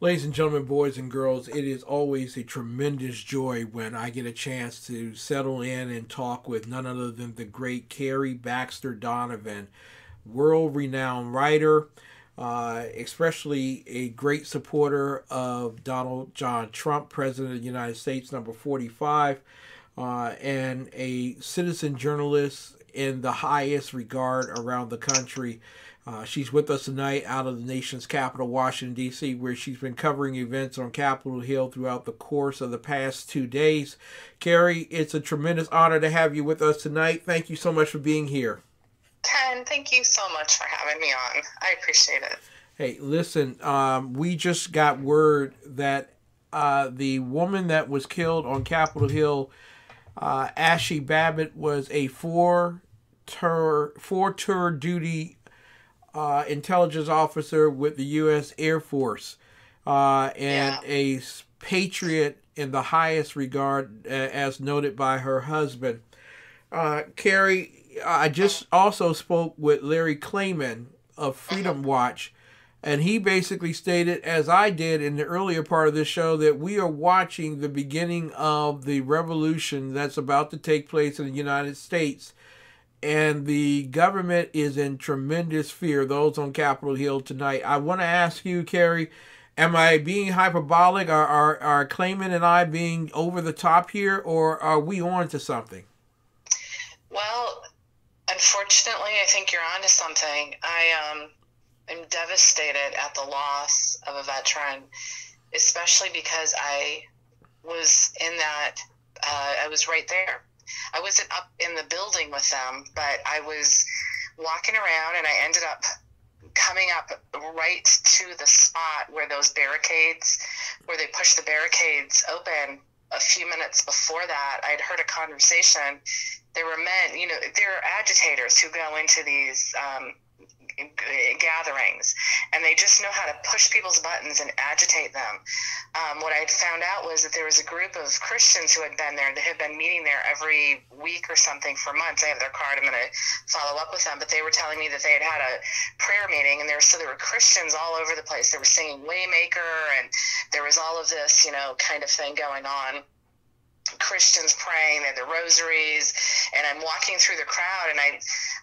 Ladies and gentlemen, boys and girls, it is always a tremendous joy when I get a chance to settle in and talk with none other than the great Kari Baxter Donovan, world-renowned writer, especially a great supporter of Donald John Trump, President of the United States, number 45, and a citizen journalist in the highest regard around the country. She's with us tonight out of the nation's capital, Washington, D.C., where she's been covering events on Capitol Hill throughout the course of the past 2 days. Kari, it's a tremendous honor to have you with us tonight. Thank you so much for being here. Ken, thank you so much for having me on. I appreciate it. Hey, listen, we just got word that the woman that was killed on Capitol Hill, Ashley Babbitt, was a four-tour duty intelligence officer with the U.S. Air Force, and a patriot in the highest regard, as noted by her husband. Kari, I just also spoke with Larry Klayman of Freedom Watch, and he basically stated, as I did in the earlier part of this show, that we are watching the beginning of the revolution that's about to take place in the United States. And the government is in tremendous fear, those on Capitol Hill tonight. I want to ask you, Kari, am I being hyperbolic? Are Klayman and I being over the top here, or are we on to something? Well, unfortunately, I think you're on to something. I'm devastated at the loss of a veteran, especially because I was in that, I was right there. I wasn't up in the building with them, but I was walking around, and I ended up coming up right to the spot where those barricades, where they pushed the barricades open. A few minutes before that, I'd heard a conversation. There were men, you know, there are agitators who go into these gatherings, and they just know how to push people's buttons and agitate them. What I'd found out was that there was a group of Christians who had been there. They had been meeting there every week or something for months. I have their card. I'm going to follow up with them. But they were telling me that they had a prayer meeting, and there were Christians all over the place. They were singing Waymaker, and there was all of this, you know, kind of thing going on. Christians praying, they had the rosaries, and I'm walking through the crowd, and I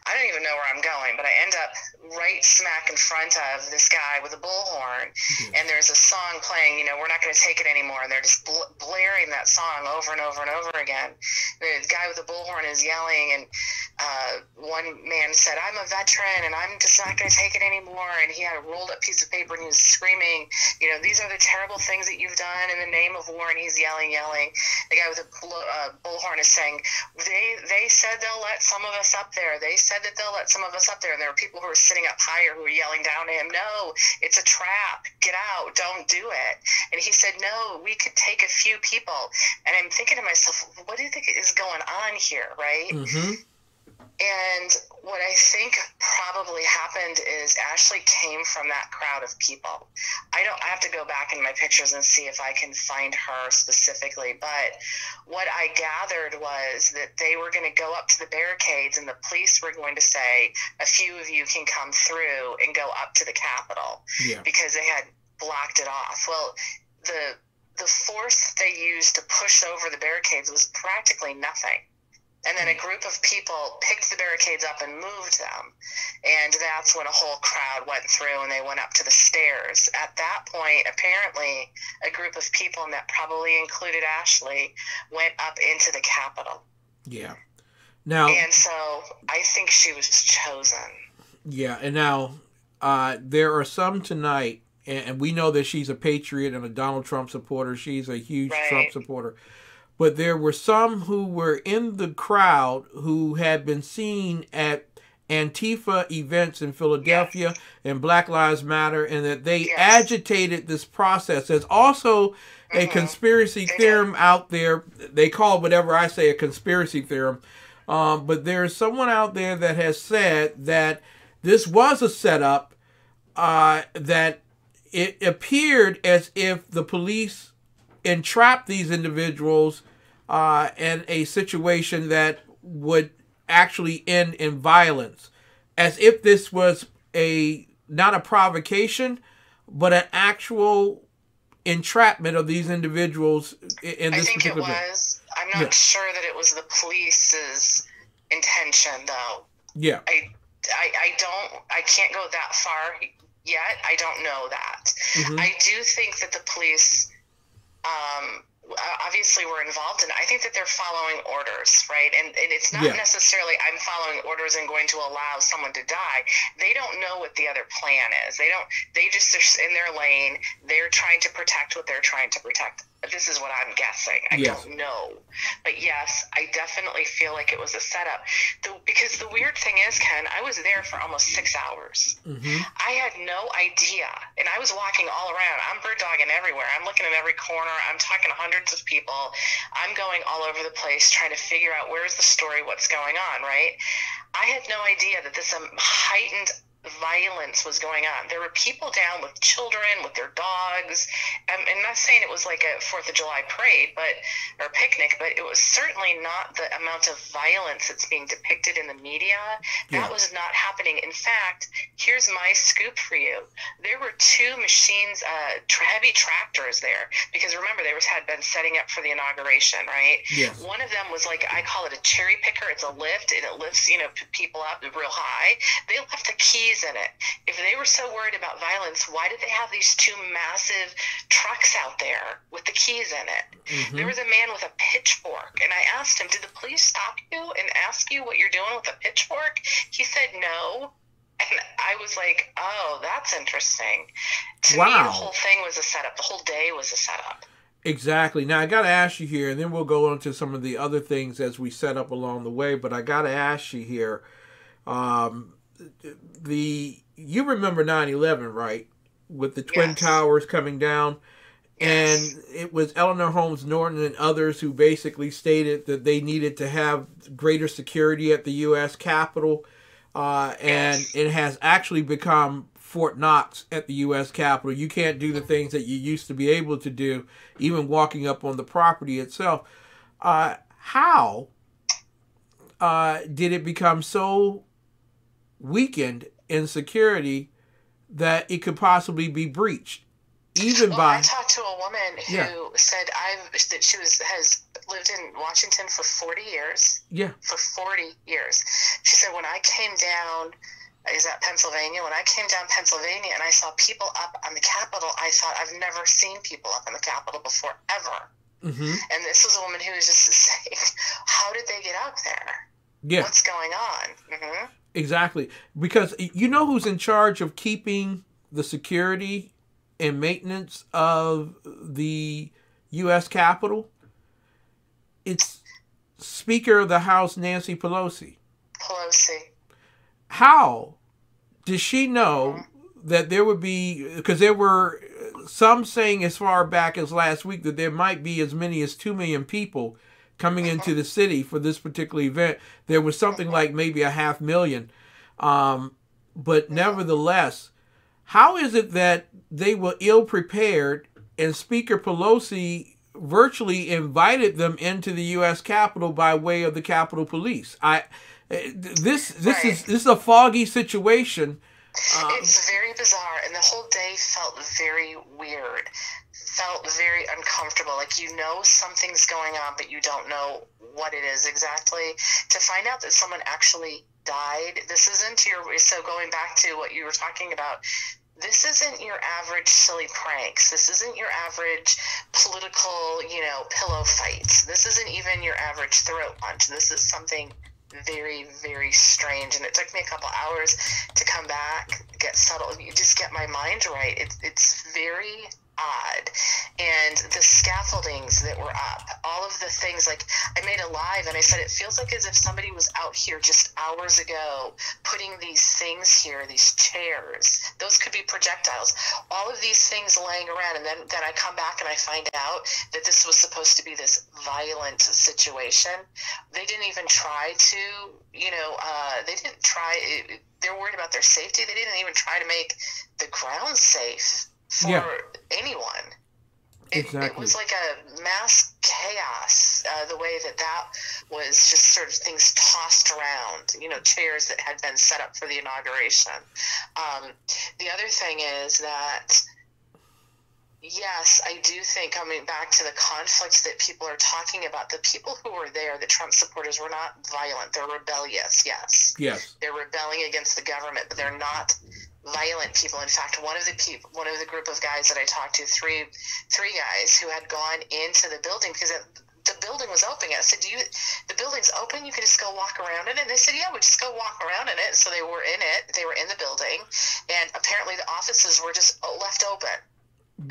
don't even know where I'm going, but I end up right smack in front of this guy with a bullhorn, and there's a song playing, you know, we're not going to take it anymore, and they're just blaring that song over and over and over again. The guy with the bullhorn is yelling, and one man said, "I'm a veteran, and I'm just not going to take it anymore," and he had a rolled up piece of paper, and he was screaming, you know, "These are the terrible things that you've done in the name of war," and he's yelling. The guy with the bullhorn is saying, they said they'll let some of us up there. They said that they'll let some of us up there. And there are people who are sitting up higher who are yelling down to him, "No, it's a trap. Get out. Don't do it." And he said, "No, we could take a few people." And I'm thinking to myself, what do you think is going on here, right? Mm-hmm. And what I think probably happened is Ashley came from that crowd of people. I have to go back in my pictures and see if I can find her specifically, but what I gathered was that they were going to go up to the barricades, and the police were going to say, "A few of you can come through and go up to the Capitol," because they had blocked it off. Well, the force they used to push over the barricades was practically nothing. And then a group of people picked the barricades up and moved them. And that's when a whole crowd went through, and they went up to the stairs. At that point, apparently, a group of people, and that probably included Ashley, went up into the Capitol. Yeah. Now, and so I think she was chosen. Yeah. And now there are some tonight, and we know that she's a patriot and a Donald Trump supporter. She's a huge Trump supporter. But there were some who were in the crowd who had been seen at Antifa events in Philadelphia and Black Lives Matter, and that they Yes. agitated this process. There's also a conspiracy theorem out there. They call whatever I say a conspiracy theorem. But there's someone out there that has said that this was a setup, that it appeared as if the police entrapped these individuals in a situation that would actually end in violence, as if this was not a provocation, but an actual entrapment of these individuals in this particular event. I think it was. I'm not sure that it was the police's intention, though. Yeah. I can't go that far yet. I don't know that. I do think that the police obviously were involved, and I think that they're following orders, right? And it's not necessarily I'm following orders and going to allow someone to die. They don't know what the other plan is. They just are in their lane. They're trying to protect what they're trying to protect. This is what I'm guessing. I don't know. But yes, I definitely feel like it was a setup. Because the weird thing is, Ken, I was there for almost 6 hours. I had no idea. And I was walking all around. I'm bird dogging everywhere. I'm looking in every corner. I'm talking to hundreds of people. I'm going all over the place trying to figure out where's the story, what's going on, right? I had no idea that this heightened violence was going on. There were people down with children, with their dogs. I'm not saying it was like a 4th of July parade, or picnic, but it was certainly not the amount of violence that's being depicted in the media. That was not happening. In fact, here's my scoop for you. There were 2 machines, heavy tractors there, because remember, they had been setting up for the inauguration, right? Yes. One of them was like, I call it a cherry picker. It's a lift, and it lifts, people up real high. They left the keys in it. If they were so worried about violence, why did they have these 2 massive trucks out there with the keys in it? There was a man with a pitchfork, and I asked him, did the police stop you and ask you what you're doing with a pitchfork? He said no. And I was like, oh, that's interesting. To me, the whole thing was a setup. The whole day was a setup. Exactly. Now, I got to ask you here, and then we'll go on to some of the other things as we set up along the way, but I got to ask you here, you remember 9/11, right? With the Twin Towers coming down. And it was Eleanor Holmes Norton and others who basically stated that they needed to have greater security at the U.S. Capitol. And it has actually become Fort Knox at the U.S. Capitol. You can't do the things that you used to be able to do, even walking up on the property itself. How did it become so weakened in security that it could possibly be breached? I talked to a woman who said that she has lived in Washington for 40 years. Yeah. For 40 years. She said, when I came down, is that Pennsylvania? When I came down Pennsylvania and I saw people up on the Capitol, I thought, I've never seen people up on the Capitol before, ever. And this was a woman who was just saying, how did they get up there? Yeah. What's going on? Exactly. Because you know who's in charge of keeping the security and maintenance of the U.S. Capitol? It's Speaker of the House, Nancy Pelosi. How does she know that there would be, because there were some saying as far back as last week that there might be as many as 2 million people coming into the city for this particular event. There was something like maybe 500,000. But nevertheless, how is it that they were ill-prepared and Speaker Pelosi virtually invited them into the U.S. Capitol by way of the Capitol Police? This is a foggy situation. It's very bizarre, and the whole day felt very weird, felt very uncomfortable. Like, something's going on, but you don't know what it is exactly. To find out that someone actually died, so going back to what you were talking about, this isn't your average silly pranks. This isn't your average political, pillow fights. This isn't even your average throat punch. This is something very, very strange, and it took me a couple hours to come back, get settled, just get my mind right. It's very odd. And the scaffoldings that were up, all of the things, like I made a live and I said, it feels like as if somebody was out here just hours ago putting these things here, these chairs, those could be projectiles, all of these things laying around. And then I come back and I find out that this was supposed to be this violent situation. They didn't even try to, they didn't try, they're worried about their safety. They didn't even try to make the ground safe for anyone. It was like a mass chaos, the way that was just sort of things tossed around, chairs that had been set up for the inauguration. The other thing is that, yes, I do think, coming back to the conflicts that people are talking about, the people who were there, the Trump supporters, were not violent. They're rebellious, yes. Yes. They're rebelling against the government, but they're not violent people. In fact, one of the group of guys that I talked to, three guys who had gone into the building because the building was open. I said, the building's open? You can just go walk around in it? And they said, yeah, we just go walk around in it. So they were in it. They were in the building. And apparently the offices were just left open.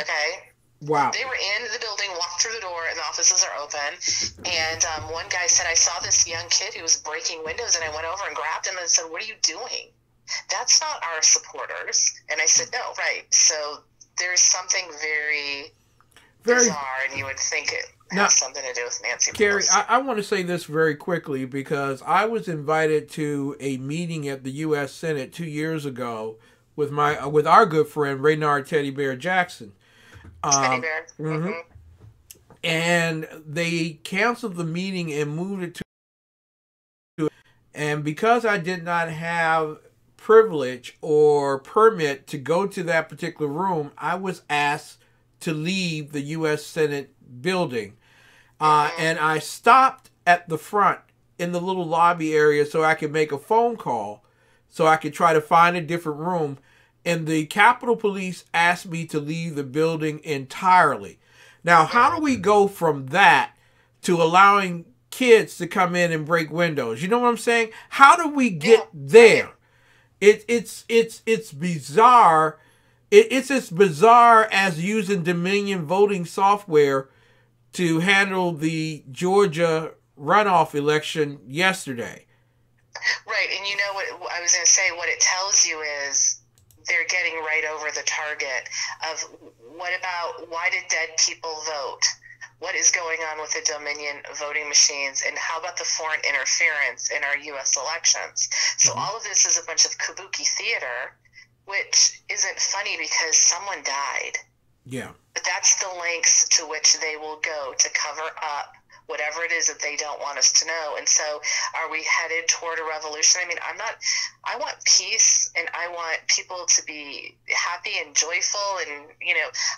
Okay? Wow. They were in the building, walked through the door, and the offices are open. And one guy said, I saw this young kid who was breaking windows, and I went over and grabbed him and said, what are you doing? That's not our supporters. And I said, no, right. So there's something very bizarre, and you would think it has something to do with Nancy Kari, Pelosi. I want to say this very quickly because I was invited to a meeting at the U.S. Senate 2 years ago with our good friend Raynard Teddy Bear Jackson. Teddy Bear. Mm-hmm. And they canceled the meeting and moved it to, and because I did not have privilege or permit to go to that particular room, I was asked to leave the U.S. Senate building. And I stopped at the front in the little lobby area so I could make a phone call so I could try to find a different room. And the Capitol Police asked me to leave the building entirely. Now, how do we go from that to allowing kids to come in and break windows? You know what I'm saying? How do we get there? It's bizarre. It's as bizarre as using Dominion voting software to handle the Georgia runoff election yesterday. Right, and you know what I was going to say, what it tells you is they're getting right over the target of why did dead people vote? What is going on with the Dominion voting machines, and how about the foreign interference in our U.S. elections? So all of this is a bunch of kabuki theater, which isn't funny because someone died. Yeah. But that's the lengths to which they will go to cover up whatever it is that they don't want us to know. And so are we headed toward a revolution? I mean, I want peace, and I want people to be happy and joyful. And,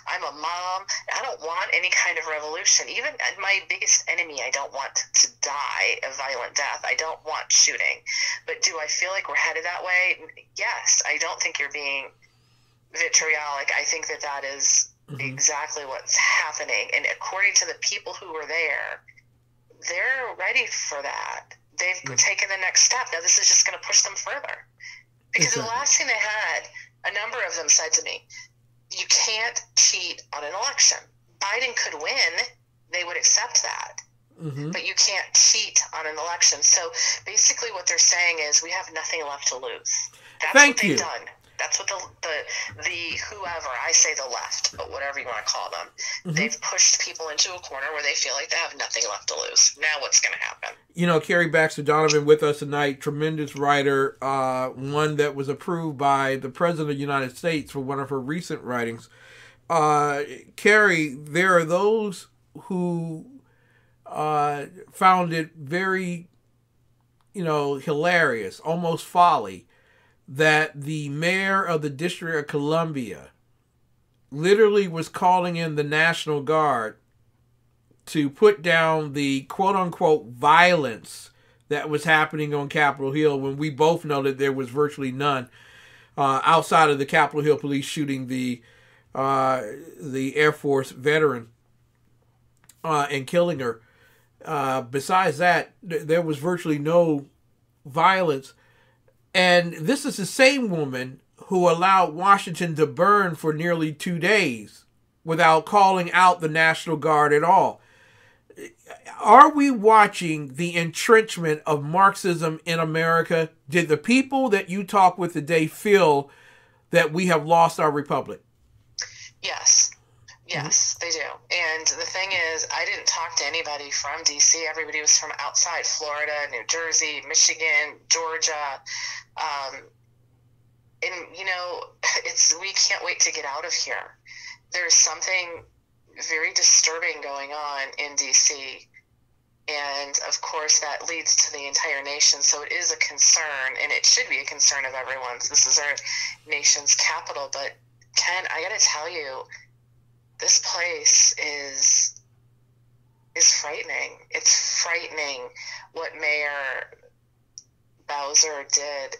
I'm a mom. I don't want any kind of revolution. Even my biggest enemy, I don't want to die a violent death. I don't want shooting. But do I feel like we're headed that way? Yes. I don't think you're being vitriolic. I think that is exactly what's happening. And according to the people who were there, they're ready for that. They've taken the next step. Now this is just going to push them further. Because the last thing they had, a number of them said to me, you can't cheat on an election. Biden could win. They would accept that. But you can't cheat on an election. So basically what they're saying is we have nothing left to lose. That's what they've done. That's what the whoever, I say the left, but whatever you want to call them, they've pushed people into a corner where they feel like they have nothing left to lose. Now what's going to happen? Kari Baxter Donovan with us tonight, tremendous writer, one that was approved by the President of the United States for one of her recent writings. Kari, there are those who found it very, hilarious, almost folly, that the mayor of the District of Columbia literally was calling in the National Guard to put down the quote-unquote violence that was happening on Capitol Hill, when we both know that there was virtually none outside of the Capitol Hill police shooting the Air Force veteran and killing her. Besides that, there was virtually no violence. And this is the same woman who allowed Washington to burn for nearly 2 days without calling out the National Guard at all. Are we watching the entrenchment of Marxism in America? Did the people that you talk with today feel that we have lost our republic? Yes. Yes, they do. And the thing is, I didn't talk to anybody from D.C. Everybody was from outside Florida, New Jersey, Michigan, Georgia. And, you know, we can't wait to get out of here. There's something very disturbing going on in D.C., and of course that leads to the entire nation. So it is a concern, and it should be a concern of everyone's. This is our nation's capital. But Ken, I got to tell you, this place is frightening. It's frightening what Mayor Bowser did.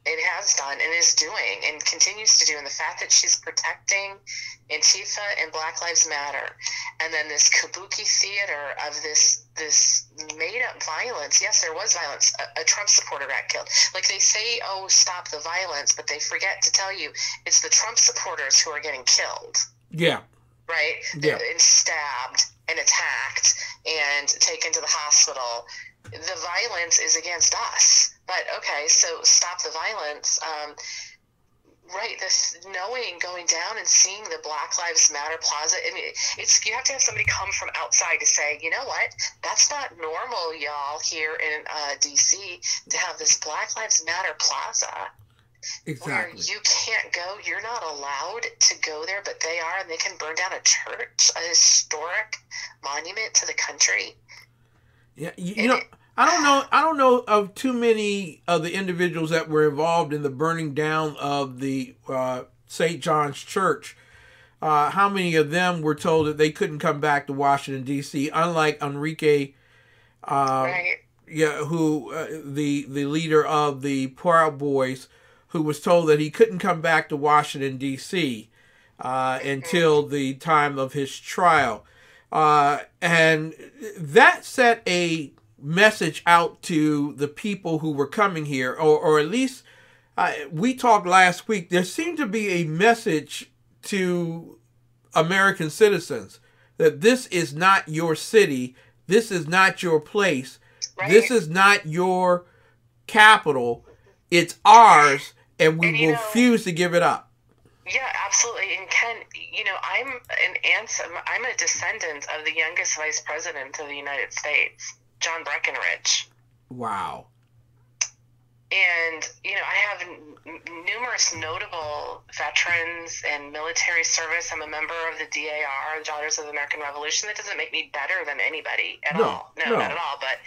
It has done and is doing and continues to do. And the fact that she's protecting Antifa and Black Lives Matter, and then this kabuki theater of this made-up violence. Yes, there was violence. A Trump supporter got killed. Like, they say, oh, stop the violence, but they forget to tell you it's the Trump supporters who are getting killed. Yeah. Right? Yeah. And stabbed and attacked and taken to the hospital. The violence is against us. But, okay, so stop the violence. Right, this knowing, going down and seeing the Black Lives Matter plaza, and you have to have somebody come from outside to say, you know what, that's not normal, y'all, here in D.C. to have this Black Lives Matter plaza. Exactly. Where you can't go, you're not allowed to go there, but they are, and they can burn down a church, a historic monument to the country. Yeah, you know, I don't know of too many of the individuals that were involved in the burning down of the St. John's Church. How many of them were told that they couldn't come back to Washington, D.C., unlike Enrique, Right. who the leader of the Proud Boys, who was told that he couldn't come back to Washington, D.C. Until the time of his trial. And that set a message out to the people who were coming here, or at least we talked last week. There seemed to be a message to American citizens that this is not your city, this is not your place, Right. this is not your capital, it's ours, and we will refuse to give it up. Yeah, absolutely. And Ken, you know, I'm a descendant of the youngest vice president of the United States, John Breckinridge. Wow. And, you know, I have numerous notable veterans and military service. I'm a member of the DAR, the Daughters of the American Revolution. That doesn't make me better than anybody at all. No, not at all. But,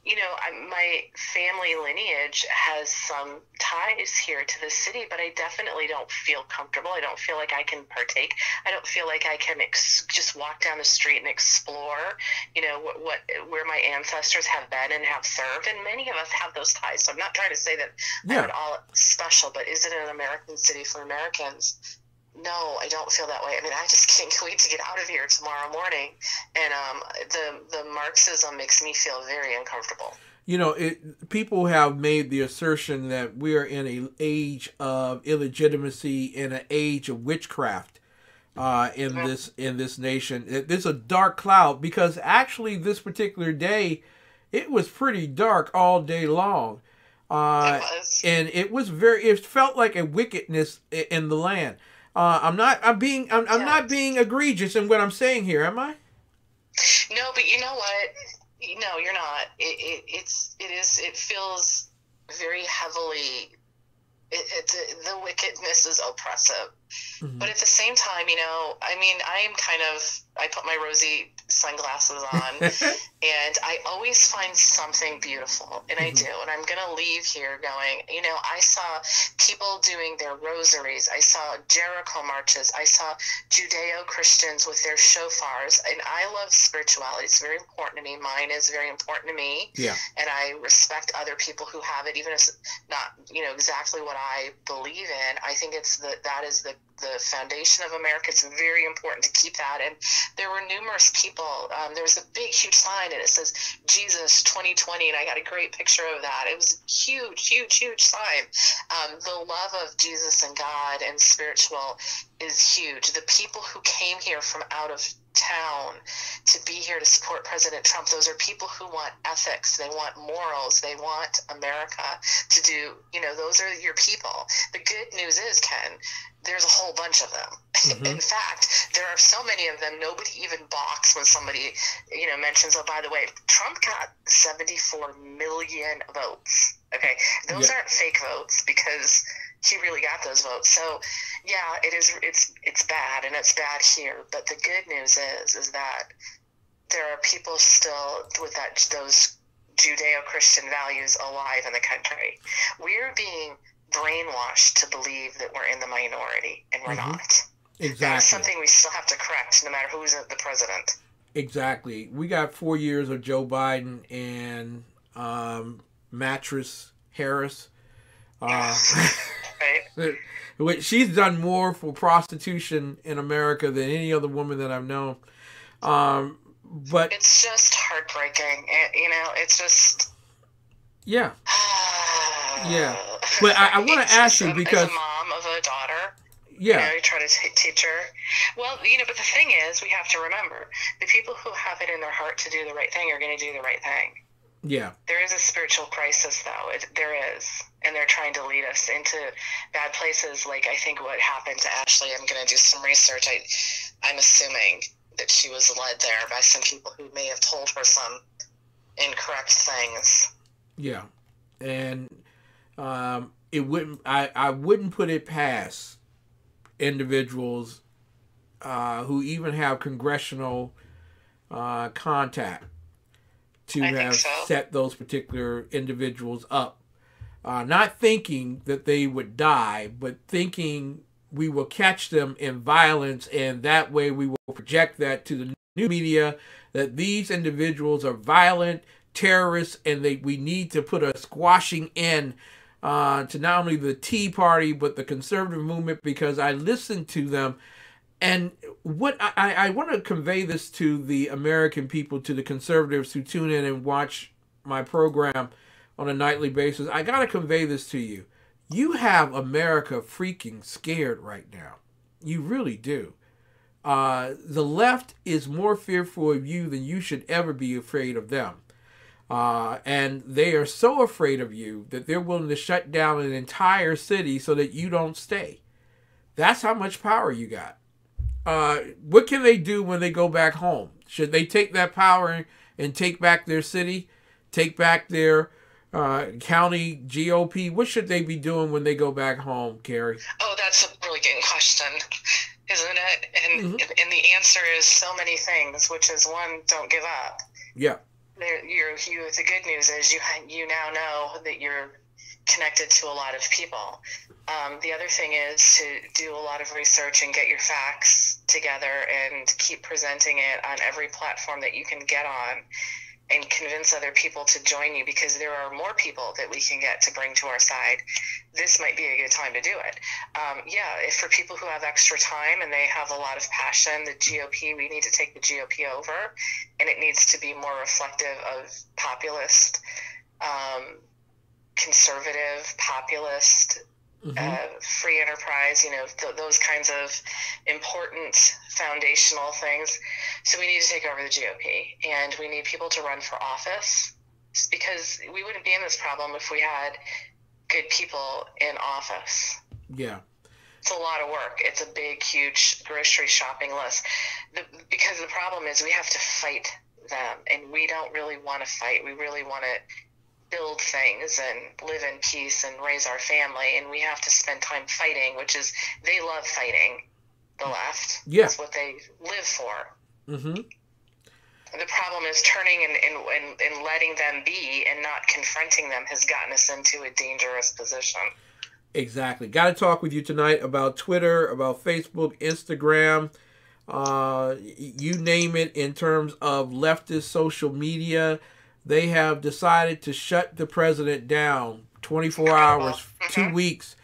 you know, my family lineage has some ties here to the city, but I definitely don't feel comfortable. I don't feel like I can partake. I don't feel like I can just walk down the street and explore, you know, where my ancestors have been and have served. And many of us have those ties. So I'm not trying to say that I'm at all special, but is it an American city for Americans? No, I don't feel that way. I mean, I just can't wait to get out of here tomorrow morning. And the Marxism makes me feel very uncomfortable. You know, people have made the assertion that we are in an age of illegitimacy, in an age of witchcraft in this nation. There's a dark cloud, because actually this particular day, it was pretty dark all day long. It was. And it felt like a wickedness in the land. I'm not being egregious in what I'm saying here, am I? No, but you know what? No, you're not. It feels very heavily. The wickedness is oppressive, but at the same time, you know, I mean, I put my rosy sunglasses on, and I always find something beautiful, and I do, and I'm gonna leave here going, you know, I saw people doing their rosaries, I saw Jericho marches, I saw Judeo-Christians with their shofars, and I love spirituality. It's very important to me. Mine is very important to me, and I respect other people who have it, even if it's not, you know, exactly what I believe in. I think that is the foundation of America. It's very important to keep that. And there were numerous people. There was a big, huge sign, and it says Jesus 2020, and I got a great picture of that. It was a huge, huge, huge sign. The love of Jesus and God and spiritual is huge. The people who came here from out of town to be here to support President Trump, those are people who want ethics, they want morals, they want America to do, those are your people. The good news is, Ken, there's a whole bunch of them. Mm-hmm. In fact, there are so many of them, nobody even balks when somebody, mentions, oh, by the way, Trump got 74 million votes. Okay, those aren't fake votes, because he really got those votes. So, yeah, it's bad, and it's bad here. But the good news is that there are people still with those Judeo-Christian values alive in the country. We're being brainwashed to believe that we're in the minority, and we're not. Exactly. That's something we still have to correct, no matter who's the president. Exactly. We got 4 years of Joe Biden and Mattress Harris. Right. She's done more for prostitution in America than any other woman that I've known. But it's just heartbreaking. It's just... Yeah. Yeah. But I want to ask you, because... As a mom of a daughter... Yeah. You try to teach her. Well, but the thing is, we have to remember, the people who have it in their heart to do the right thing are going to do the right thing. Yeah. There is a spiritual crisis, though. There is. And they're trying to lead us into bad places, like I think what happened to Ashley. I'm going to do some research. I'm assuming that she was led there by some people who may have told her some incorrect things. Yeah. And it wouldn't. I wouldn't put it past individuals who even have congressional contact to have set those particular individuals up. Not thinking that they would die, but thinking we will catch them in violence, and that way we will project that to the new media, that these individuals are violent terrorists, and we need to put a squashing end to not only the Tea Party, but the conservative movement, because I listened to them. And what I want to convey this to the American people, to the conservatives who tune in and watch my program on a nightly basis. I got to convey this to you. You have America freaking scared right now. You really do. The left is more fearful of you than you should ever be afraid of them. And they are so afraid of you that they're willing to shut down an entire city so that you don't stay. That's how much power you got. What can they do when they go back home? Should they take that power and take back their city, take back their county GOP? What should they be doing when they go back home, Kari? Oh, that's a really good question, isn't it? And and the answer is so many things, which is, one, don't give up. Yeah. The good news is you now know that you're connected to a lot of people. The other thing is to do a lot of research and get your facts together and keep presenting it on every platform that you can get on, and convince other people to join you, because there are more people that we can get to bring to our side. This might be a good time to do it. If for people who have extra time and they have a lot of passion, the GOP, we need to take the GOP over, and it needs to be more reflective of populist, conservative, populist, free enterprise, those kinds of important foundational things. So we need to take over the GOP, and we need people to run for office, because we wouldn't be in this problem if we had good people in office. Yeah. It's a lot of work. It's a big, huge grocery shopping list. Because the problem is we have to fight them, and we don't really want to fight. We really want to build things and live in peace and raise our family, and we have to spend time fighting, which is, they love fighting, the left. Yeah. That's what they live for. The problem is turning and letting them be and not confronting them has gotten us into a dangerous position. Exactly. Got to talk with you tonight about Twitter, about Facebook, Instagram, you name it, in terms of leftist social media. They have decided to shut the president down 24 hours, 2 weeks.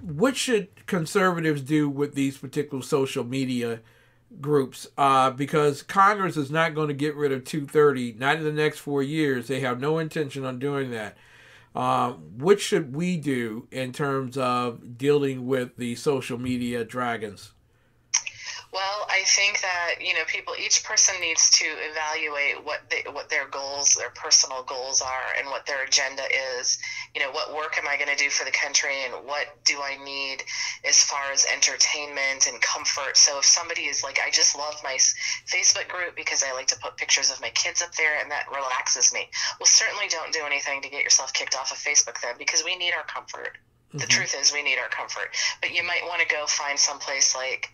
what should conservatives do with these particular social media groups? Because Congress is not going to get rid of 230, not in the next 4 years. They have no intention on doing that. What should we do in terms of dealing with the social media dragons? Well, I think that, each person needs to evaluate what their goals, their personal goals are, and what their agenda is. What work am I going to do for the country, and what do I need as far as entertainment and comfort? So if somebody is like, I just love my Facebook group because I like to put pictures of my kids up there and that relaxes me. Well, certainly don't do anything to get yourself kicked off of Facebook then, because we need our comfort. The truth is we need our comfort. But you might want to go find someplace like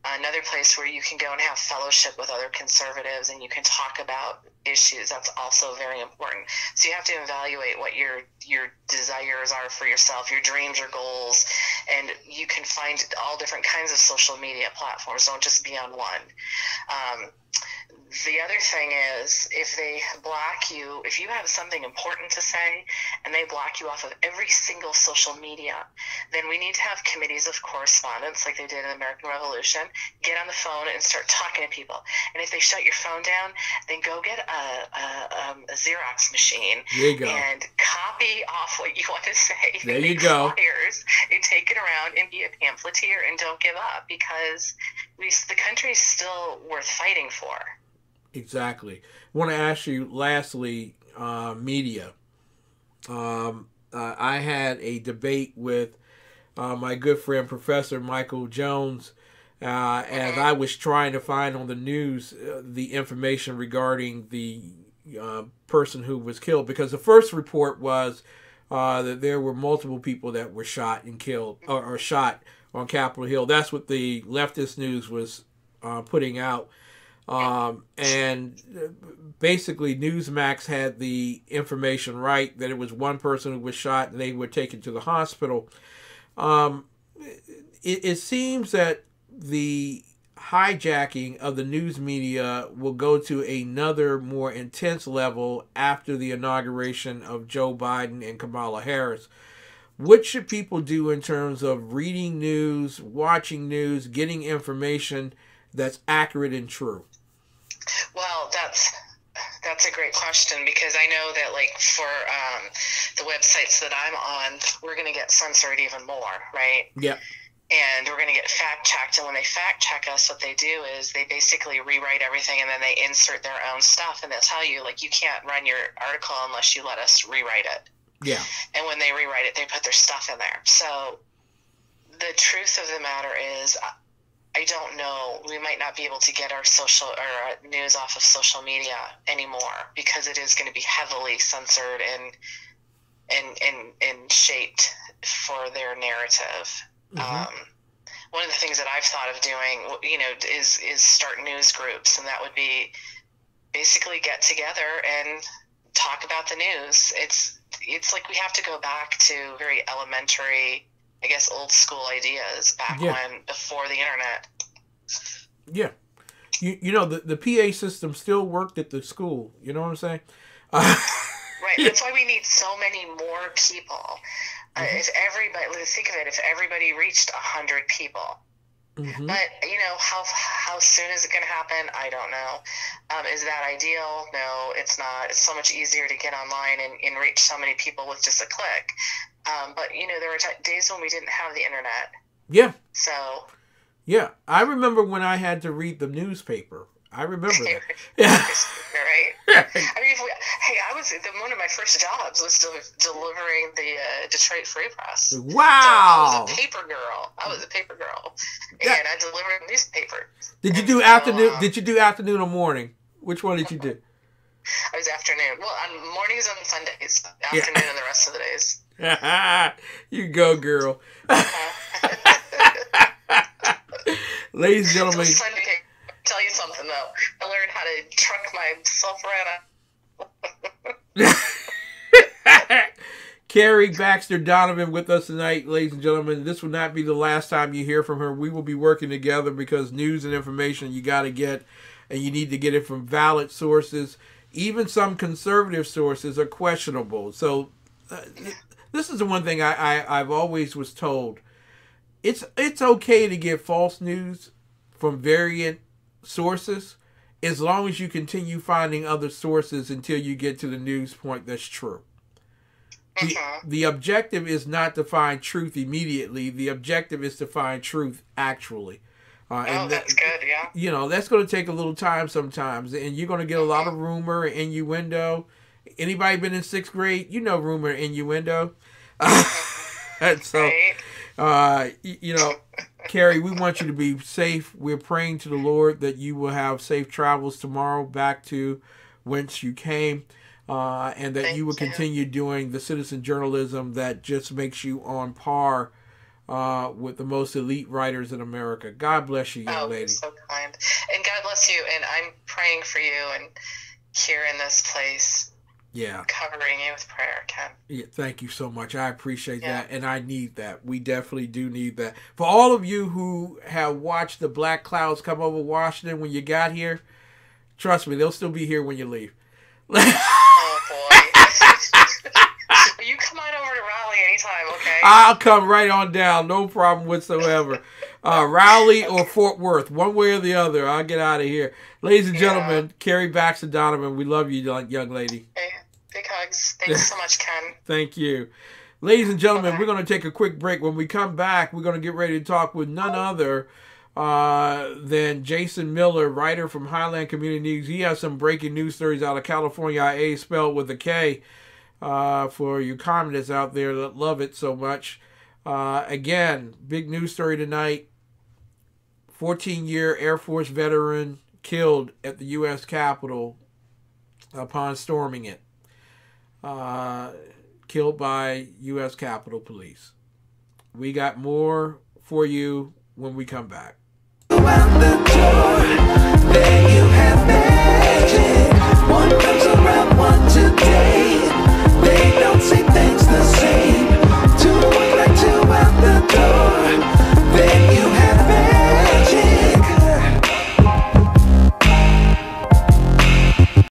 another place where you can go and have fellowship with other conservatives and you can talk about issues. That's also very important. So you have to evaluate what your desires are for yourself, your dreams, your goals, and you can find all different kinds of social media platforms. Don't just be on one. The other thing is, if they block you, if you have something important to say and they block you off of every single social media, then we need to have committees of correspondence like they did in the American Revolution. Get on the phone and start talking to people. And if they shut your phone down, then go get a Xerox machine and copy off what you want to say. There you go. Flyers and take it around and be a pamphleteer and don't give up, because the country is still worth fighting for. Exactly. I want to ask you, lastly, media. I had a debate with my good friend, Professor Michael Jones, as I was trying to find on the news the information regarding the person who was killed. Because the first report was that there were multiple people that were shot and killed, or shot on Capitol Hill. That's what the leftist news was putting out. And basically Newsmax had the information right, that it was one person who was shot and they were taken to the hospital. It seems that the hijacking of the news media will go to another more intense level after the inauguration of Joe Biden and Kamala Harris. What should people do in terms of reading news, watching news, getting information that's accurate and true? Well, that's a great question, because I know that, like, for the websites that I'm on, we're going to get censored even more, right? Yeah. And we're going to get fact-checked, and when they fact-check us, what they do is they basically rewrite everything, and then they insert their own stuff, and they'll tell you, like, you can't run your article unless you let us rewrite it. Yeah. And when they rewrite it, they put their stuff in there. So the truth of the matter is, I don't know. We might not be able to get our news off of social media anymore, because it is going to be heavily censored and shaped for their narrative. One of the things that I've thought of doing, is start news groups, and that would be basically get together and talk about the news. It's like we have to go back to very elementary, I guess, old school ideas back before the internet. Yeah. The PA system still worked at the school. You know what I'm saying? Right. That's why we need so many more people. If everybody, think of it, if everybody reached 100 people. But, how soon is it going to happen? I don't know. Is that ideal? No, it's not. It's so much easier to get online and reach so many people with just a click. But, there were days when we didn't have the internet. Yeah. So. Yeah. I remember when I had to read the newspaper. I remember that. Right. I mean, I was one of my first jobs was delivering the Detroit Free Press. Wow. So I was a paper girl, and I delivered newspapers. Did you do afternoon? Did you do afternoon or morning? Which one did you do? I was afternoon. Well, on mornings and Sundays, afternoon and the rest of the days. You go, girl. Ladies and gentlemen. Tell you something though. I learned how to truck myself around. Kari, Baxter, Donovan with us tonight, ladies and gentlemen. This will not be the last time you hear from her. We will be working together, because news and information you got to get, and you need to get it from valid sources. Even some conservative sources are questionable. So This is the one thing I've always was told. It's okay to get false news from variant sources as long as you continue finding other sources until you get to the news point that's true. The objective is not to find truth immediately. The objective is to find truth actually. And that's good, yeah. You know, that's going to take a little time sometimes, and you're going to get a lot of rumor and innuendo. Anybody been in 6th grade? You know rumor and innuendo. And so, you know, Kari, we want you to be safe. We're praying to the Lord that you will have safe travels tomorrow back to whence you came, and that you will continue doing the citizen journalism that just makes you on par with the most elite writers in America. God bless you, young lady. You're so kind. And God bless you, and I'm praying for you and here in this place. Yeah. Covering you with prayer, Ken. Yeah, thank you so much. I appreciate that, and I need that. We definitely do need that. For all of you who have watched the black clouds come over Washington when you got here, trust me, they'll still be here when you leave. Oh, boy. You come on over to Raleigh anytime, okay? I'll come right on down. No problem whatsoever. Raleigh or Fort Worth, one way or the other. I'll get out of here. Ladies and gentlemen, Kari, Baxter, Donovan, we love you, young lady. Hey, big hugs. Thanks so much, Ken. Thank you. Ladies and gentlemen, we're going to take a quick break. When we come back, we're going to get ready to talk with none other than Jason Miller, writer from Highland Community News. He has some breaking news stories out of California, IA spelled with a K, for you communists out there that love it so much. Again, big news story tonight. 14-year Air Force veteran killed at the U.S. Capitol upon storming it. Killed by U.S. Capitol Police. We got more for you when we come back. Around the door, there you have magic. One comes around, one today.